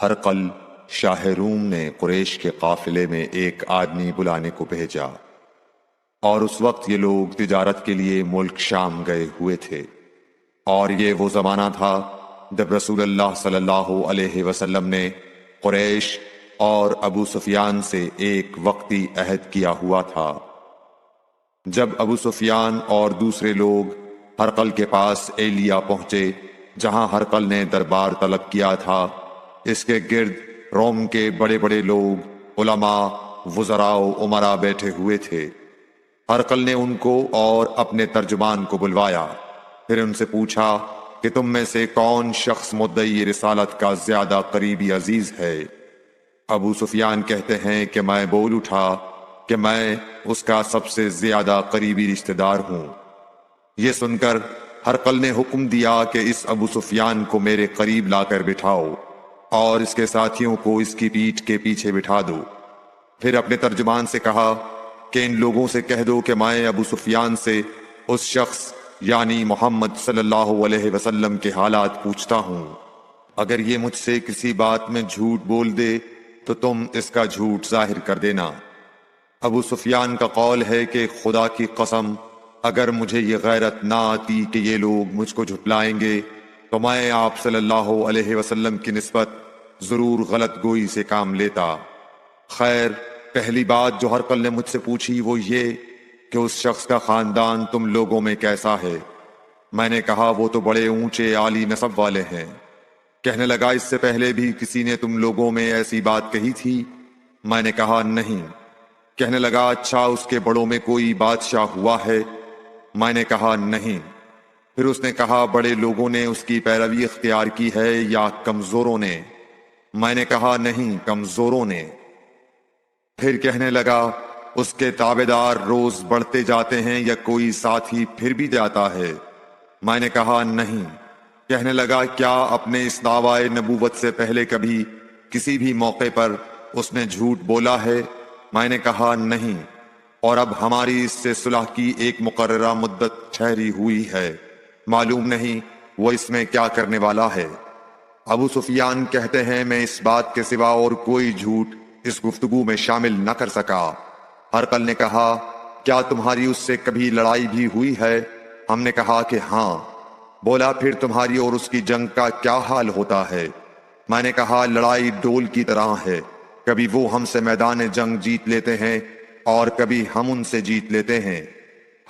ہرقل شاہ روم نے قریش کے قافلے میں ایک آدمی بلانے کو بھیجا، اور اس وقت یہ لوگ تجارت کے لیے ملک شام گئے ہوئے تھے، اور یہ وہ زمانہ تھا جب رسول اللہ صلی اللہ علیہ وسلم نے قریش اور ابو سفیان سے ایک وقتی عہد کیا ہوا تھا۔ جب ابو سفیان اور دوسرے لوگ ہرقل کے پاس ایلیا پہنچے جہاں ہرقل نے دربار طلب کیا تھا، اس کے گرد روم کے بڑے بڑے لوگ، علماء، وزراء و امراء بیٹھے ہوئے تھے۔ ہرقل نے ان کو اور اپنے ترجمان کو بلوایا، پھر ان سے پوچھا کہ تم میں سے کون شخص مدعی رسالت کا زیادہ قریبی عزیز ہے؟ ابو سفیان کہتے ہیں کہ میں بول اٹھا کہ میں اس کا سب سے زیادہ قریبی رشتہ دار ہوں۔ یہ سن کر ہرقل نے حکم دیا کہ اس ابو سفیان کو میرے قریب لا کر بٹھاؤ اور اس کے ساتھیوں کو اس کی پیٹھ کے پیچھے بٹھا دو۔ پھر اپنے ترجمان سے کہا کہ ان لوگوں سے کہہ دو کہ میں ابو سفیان سے اس شخص یعنی محمد صلی اللہ علیہ وسلم کے حالات پوچھتا ہوں، اگر یہ مجھ سے کسی بات میں جھوٹ بول دے تو تم اس کا جھوٹ ظاہر کر دینا۔ ابو سفیان کا قول ہے کہ خدا کی قسم اگر مجھے یہ غیرت نہ آتی کہ یہ لوگ مجھ کو جھٹلائیں گے تو میں آپ صلی اللہ علیہ وسلم کی نسبت ضرور غلط گوئی سے کام لیتا۔ خیر، پہلی بات جو ہرقل نے مجھ سے پوچھی وہ یہ کہ اس شخص کا خاندان تم لوگوں میں کیسا ہے؟ میں نے کہا وہ تو بڑے اونچے عالی نسب والے ہیں۔ کہنے لگا اس سے پہلے بھی کسی نے تم لوگوں میں ایسی بات کہی تھی؟ میں نے کہا نہیں۔ کہنے لگا اچھا اس کے بڑوں میں کوئی بادشاہ ہوا ہے؟ میں نے کہا نہیں۔ پھر اس نے کہا بڑے لوگوں نے اس کی پیروی اختیار کی ہے یا کمزوروں نے؟ میں نے کہا نہیں، کمزوروں نے۔ پھر کہنے لگا اس کے تابعدار روز بڑھتے جاتے ہیں یا کوئی ساتھی پھر بھی جاتا ہے؟ میں نے کہا نہیں۔ کہنے لگا کیا اپنے اس دعوی نبوت سے پہلے کبھی کسی بھی موقع پر اس نے جھوٹ بولا ہے؟ میں نے کہا نہیں، اور اب ہماری اس سے صلح کی ایک مقررہ مدت ٹھہری ہوئی ہے، معلوم نہیں وہ اس میں کیا کرنے والا ہے۔ ابو سفیان کہتے ہیں میں اس بات کے سوا اور کوئی جھوٹ اس گفتگو میں شامل نہ کر سکا۔ ہرقل نے کہا کیا تمہاری اس سے کبھی لڑائی بھی ہوئی ہے؟ ہم نے کہا کہ ہاں۔ بولا پھر تمہاری اور اس کی جنگ کا کیا حال ہوتا ہے؟ میں نے کہا لڑائی ڈول کی طرح ہے، کبھی وہ ہم سے میدان جنگ جیت لیتے ہیں اور کبھی ہم ان سے جیت لیتے ہیں۔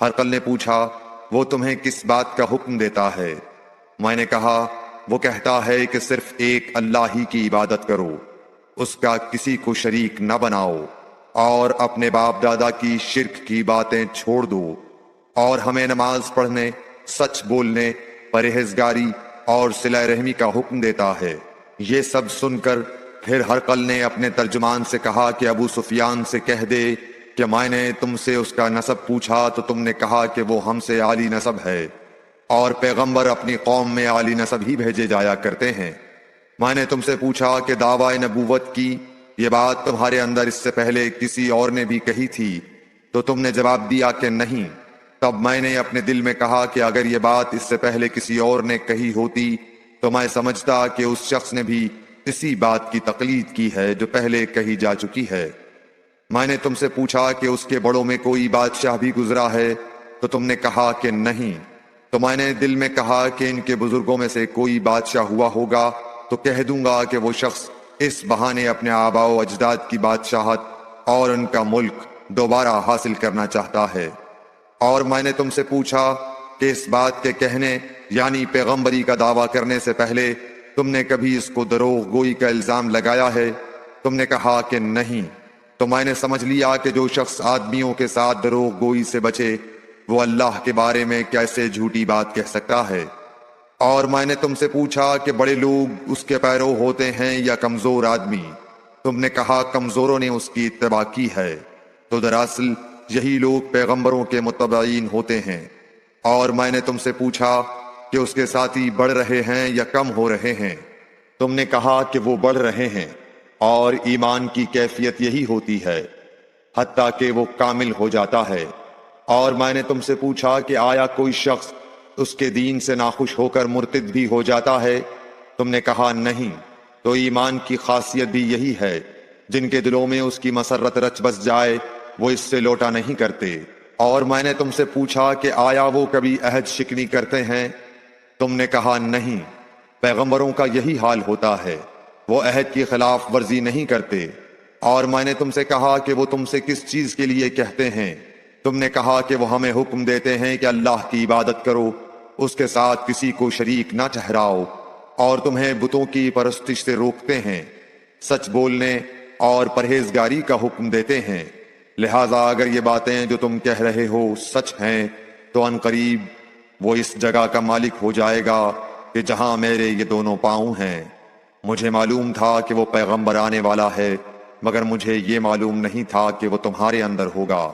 ہرقل نے پوچھا وہ تمہیں کس بات کا حکم دیتا ہے؟ میں نے کہا وہ کہتا ہے کہ صرف ایک اللہ ہی کی عبادت کرو، اس کا کسی کو شریک نہ بناؤ، اور اپنے باپ دادا کی شرک کی باتیں چھوڑ دو، اور ہمیں نماز پڑھنے، سچ بولنے، پرہیزگاری اور صلہ رحمی کا حکم دیتا ہے۔ یہ سب سن کر پھر ہرقل نے اپنے ترجمان سے کہا کہ ابو سفیان سے کہہ دے کہ میں نے تم سے اس کا نسب پوچھا تو تم نے کہا کہ وہ ہم سے عالی نسب ہے، اور پیغمبر اپنی قوم میں عالی نسب ہی بھیجے جایا کرتے ہیں۔ میں نے تم سے پوچھا کہ دعوی نبوت کی یہ بات تمہارے اندر اس سے پہلے کسی اور نے بھی کہی تھی؟ تو تم نے جواب دیا کہ نہیں۔ تب میں نے اپنے دل میں کہا کہ اگر یہ بات اس سے پہلے کسی اور نے کہی ہوتی تو میں سمجھتا کہ اس شخص نے بھی اسی بات کی تقلید کی ہے جو پہلے کہی جا چکی ہے۔ میں نے تم سے پوچھا کہ اس کے بڑوں میں کوئی بادشاہ بھی گزرا ہے؟ تو تم نے کہا کہ نہیں۔ تو میں نے دل میں کہا کہ ان کے بزرگوں میں سے کوئی بادشاہ ہوا ہوگا تو کہہ دوں گا کہ وہ شخص اس بہانے اپنے آباء و اجداد کی بادشاہت اور ان کا ملک دوبارہ حاصل کرنا چاہتا ہے۔ اور میں نے تم سے پوچھا کہ اس بات کے کہنے یعنی پیغمبری کا دعویٰ کرنے سے پہلے تم نے کبھی اس کو دروغ گوئی کا الزام لگایا ہے؟ تم نے کہا کہ نہیں۔ تو میں نے سمجھ لیا کہ جو شخص آدمیوں کے ساتھ دروغ گوئی سے بچے وہ اللہ کے بارے میں کیسے جھوٹی بات کہہ سکتا ہے۔ اور میں نے تم سے پوچھا کہ بڑے لوگ اس کے پیرو ہوتے ہیں یا کمزور آدمی؟ تم نے کہا کمزوروں نے اس کی اتباع کی ہے۔ تو دراصل یہی لوگ پیغمبروں کے متبعین ہوتے ہیں۔ اور میں نے تم سے پوچھا کہ اس کے ساتھی بڑھ رہے ہیں یا کم ہو رہے ہیں؟ تم نے کہا کہ وہ بڑھ رہے ہیں، اور ایمان کی کیفیت یہی ہوتی ہے حتیٰ کہ وہ کامل ہو جاتا ہے۔ اور میں نے تم سے پوچھا کہ آیا کوئی شخص اس کے دین سے ناخوش ہو کر مرتد بھی ہو جاتا ہے؟ تم نے کہا نہیں۔ تو ایمان کی خاصیت بھی یہی ہے، جن کے دلوں میں اس کی مسرت رچ بس جائے وہ اس سے لوٹا نہیں کرتے۔ اور میں نے تم سے پوچھا کہ آیا وہ کبھی عہد شکنی کرتے ہیں؟ تم نے کہا نہیں۔ پیغمبروں کا یہی حال ہوتا ہے، وہ عہد کی خلاف ورزی نہیں کرتے۔ اور میں نے تم سے کہا کہ وہ تم سے کس چیز کے لیے کہتے ہیں؟ تم نے کہا کہ وہ ہمیں حکم دیتے ہیں کہ اللہ کی عبادت کرو، اس کے ساتھ کسی کو شریک نہ ٹھہراؤ، اور تمہیں بتوں کی پرستش سے روکتے ہیں، سچ بولنے اور پرہیزگاری کا حکم دیتے ہیں۔ لہٰذا اگر یہ باتیں جو تم کہہ رہے ہو سچ ہیں تو ان قریب وہ اس جگہ کا مالک ہو جائے گا کہ جہاں میرے یہ دونوں پاؤں ہیں۔ مجھے معلوم تھا کہ وہ پیغمبر آنے والا ہے، مگر مجھے یہ معلوم نہیں تھا کہ وہ تمہارے اندر ہوگا۔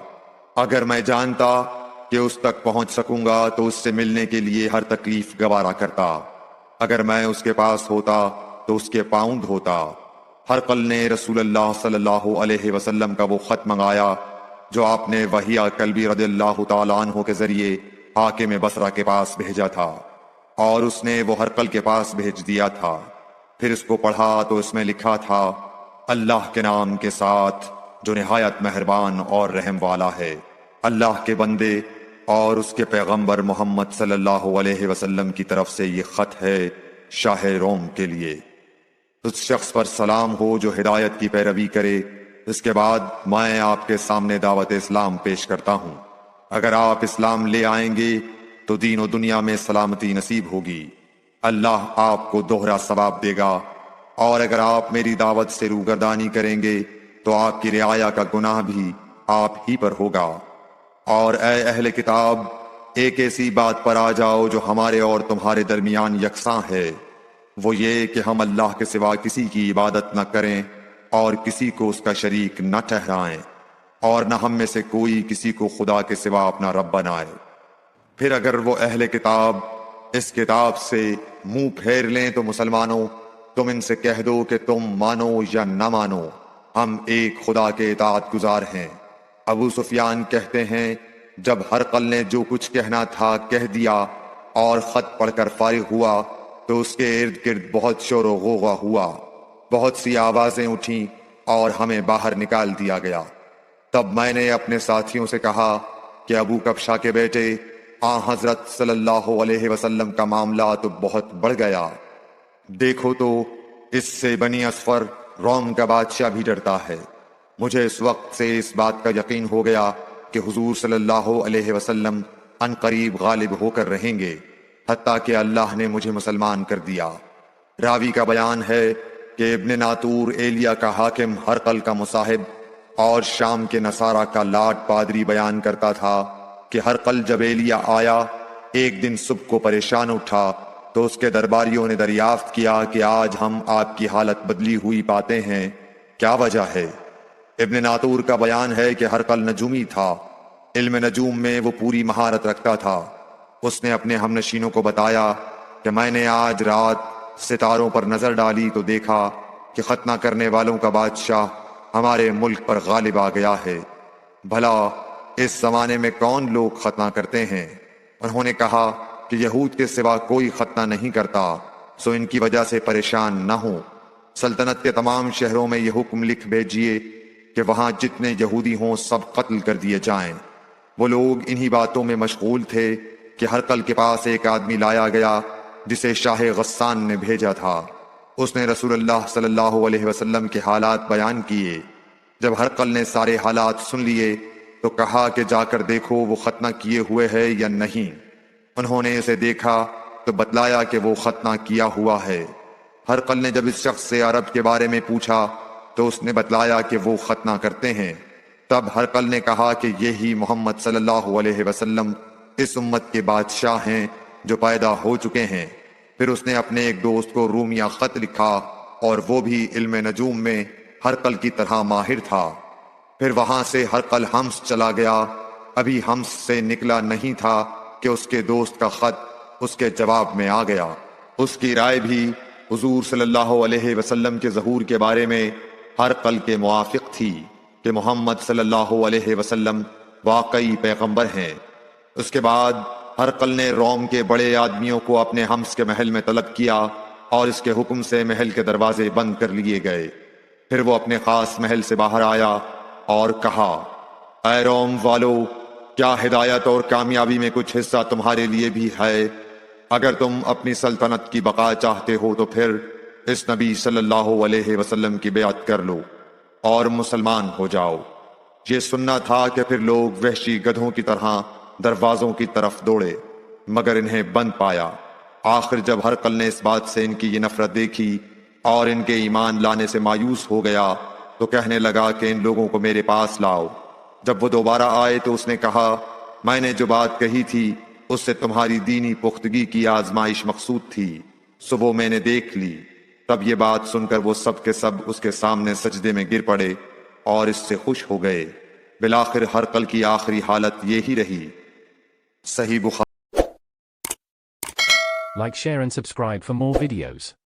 اگر میں جانتا کہ اس تک پہنچ سکوں گا تو اس سے ملنے کے لیے ہر تکلیف گوارا کرتا۔ اگر میں اس کے پاس ہوتا تو اس کے پاؤں دھوتا۔ ہرقل نے رسول اللہ صلی اللہ علیہ وسلم کا وہ خط منگایا جو آپ نے وحیہ کلبی رضی اللہ تعالیٰ عنہ کے ذریعے حاکم بصرہ کے پاس بھیجا تھا، اور اس نے وہ ہرقل کے پاس بھیج دیا تھا۔ پھر اس کو پڑھا تو اس میں لکھا تھا، اللہ کے نام کے ساتھ جو نہایت مہربان اور رحم والا ہے۔ اللہ کے بندے اور اس کے پیغمبر محمد صلی اللہ علیہ وسلم کی طرف سے یہ خط ہے شاہ روم کے لیے۔ اس شخص پر سلام ہو جو ہدایت کی پیروی کرے۔ اس کے بعد میں آپ کے سامنے دعوت اسلام پیش کرتا ہوں۔ اگر آپ اسلام لے آئیں گے تو دین و دنیا میں سلامتی نصیب ہوگی، اللہ آپ کو دوہرا ثواب دے گا، اور اگر آپ میری دعوت سے روگردانی کریں گے تو آپ کی رعایا کا گناہ بھی آپ ہی پر ہوگا۔ اور اے اہل کتاب، ایک ایسی بات پر آ جاؤ جو ہمارے اور تمہارے درمیان یکساں ہے، وہ یہ کہ ہم اللہ کے سوا کسی کی عبادت نہ کریں اور کسی کو اس کا شریک نہ ٹھہرائیں، اور نہ ہم میں سے کوئی کسی کو خدا کے سوا اپنا رب بنائے۔ پھر اگر وہ اہل کتاب اس کتاب سے منہ پھیر لیں تو مسلمانوں، تم ان سے کہہ دو کہ تم مانو یا نہ مانو، ہم ایک خدا کے اطاعت گزار ہیں۔ ابو سفیان کہتے ہیں، جب ہرقل نے جو کچھ کہنا تھا کہہ دیا اور خط پڑھ کر فارغ ہوا تو اس کے ارد گرد بہت شور و غوغا ہوا، بہت سی آوازیں اٹھیں اور ہمیں باہر نکال دیا گیا۔ تب میں نے اپنے ساتھیوں سے کہا کہ ابو کبشہ کے بیٹے حضرت صلی اللہ علیہ وسلم کا معاملہ تو بہت بڑھ گیا۔ دیکھو تو اس سے بنی اصفر روم کا بادشاہ بھی ڈرتا ہے۔ مجھے اس وقت سے اس بات کا یقین ہو گیا کہ حضور صلی اللہ علیہ وسلم ان قریب غالب ہو کر رہیں گے، حتیٰ کہ اللہ نے مجھے مسلمان کر دیا۔ راوی کا بیان ہے کہ ابن ناطور ایلیا کا حاکم ہرقل کا مصاحب اور شام کے نصارہ کا لاٹ پادری بیان کرتا تھا کہ ہرقل جب ایلیا آیا ایک دن صبح کو پریشان اٹھا تو اس کے درباریوں نے دریافت کیا کہ آج ہم آپ کی حالت بدلی ہوئی پاتے ہیں، کیا وجہ ہے؟ ابن ناطور کا بیان ہے کہ ہرقل نجومی تھا، علم نجوم میں وہ پوری مہارت رکھتا تھا۔ اس نے اپنے ہم نشینوں کو بتایا کہ میں نے آج رات ستاروں پر نظر ڈالی تو دیکھا کہ ختنہ کرنے والوں کا بادشاہ ہمارے ملک پر غالب آ گیا ہے۔ بھلا اس زمانے میں کون لوگ ختنہ کرتے ہیں؟ انہوں نے کہا کہ یہود کے سوا کوئی ختنہ نہیں کرتا، سو ان کی وجہ سے پریشان نہ ہوں۔ سلطنت کے تمام شہروں میں یہ حکم لکھ بھیجیے کہ وہاں جتنے یہودی ہوں سب قتل کر دیے جائیں۔ وہ لوگ انہی باتوں میں مشغول تھے کہ ہرقل کے پاس ایک آدمی لایا گیا جسے شاہ غسان نے بھیجا تھا۔ اس نے رسول اللہ صلی اللہ علیہ وسلم کے حالات بیان کیے۔ جب ہرقل نے سارے حالات سن لیے تو کہا کہ جا کر دیکھو وہ ختنہ کیے ہوئے ہے یا نہیں۔ انہوں نے اسے دیکھا تو بتلایا کہ وہ ختنہ کیا ہوا ہے۔ ہرقل نے جب اس شخص سے عرب کے بارے میں پوچھا تو اس نے بتلایا کہ وہ ختنہ کرتے ہیں۔ تب ہرقل نے کہا کہ یہی محمد صلی اللہ علیہ وسلم اس امت کے بادشاہ ہیں جو پیدا ہو چکے ہیں۔ پھر اس نے اپنے ایک دوست کو رومیہ خط لکھا، اور وہ بھی علم نجوم میں ہرقل کی طرح ماہر تھا۔ پھر وہاں سے ہرقل حمص چلا گیا۔ ابھی حمص سے نکلا نہیں تھا کہ اس کے دوست کا خط اس کے جواب میں آ گیا۔ اس کی رائے بھی حضور صلی اللہ علیہ وسلم کے ظہور کے بارے میں ہرقل کے موافق تھی کہ محمد صلی اللہ علیہ وسلم واقعی پیغمبر ہیں۔ اس کے بعد ہرقل نے روم کے بڑے آدمیوں کو اپنے حمص کے محل میں طلب کیا اور اس کے حکم سے محل کے دروازے بند کر لیے گئے۔ پھر وہ اپنے خاص محل سے باہر آیا اور کہا، اے روم والو، کیا ہدایت اور کامیابی میں کچھ حصہ تمہارے لیے بھی ہے؟ اگر تم اپنی سلطنت کی بقا چاہتے ہو تو پھر اس نبی صلی اللہ علیہ وسلم کی بیعت کر لو اور مسلمان ہو جاؤ۔ یہ سننا تھا کہ پھر لوگ وحشی گدھوں کی طرح دروازوں کی طرف دوڑے، مگر انہیں بند پایا۔ آخر جب ہرقل نے اس بات سے ان کی یہ نفرت دیکھی اور ان کے ایمان لانے سے مایوس ہو گیا تو کہنے لگا کہ ان لوگوں کو میرے پاس لاؤ۔ جب وہ دوبارہ آئے تو اس نے کہا، میں نے جو بات کہی تھی اس سے تمہاری دینی پختگی کی آزمائش مقصود تھی، سو وہ میں نے دیکھ لی۔ تب یہ بات سن کر وہ سب کے سب اس کے سامنے سجدے میں گر پڑے اور اس سے خوش ہو گئے۔ بالآخر ہرقل کی آخری حالت یہی رہی۔ صحیح بخاری۔ Like, share and subscribe for more videos.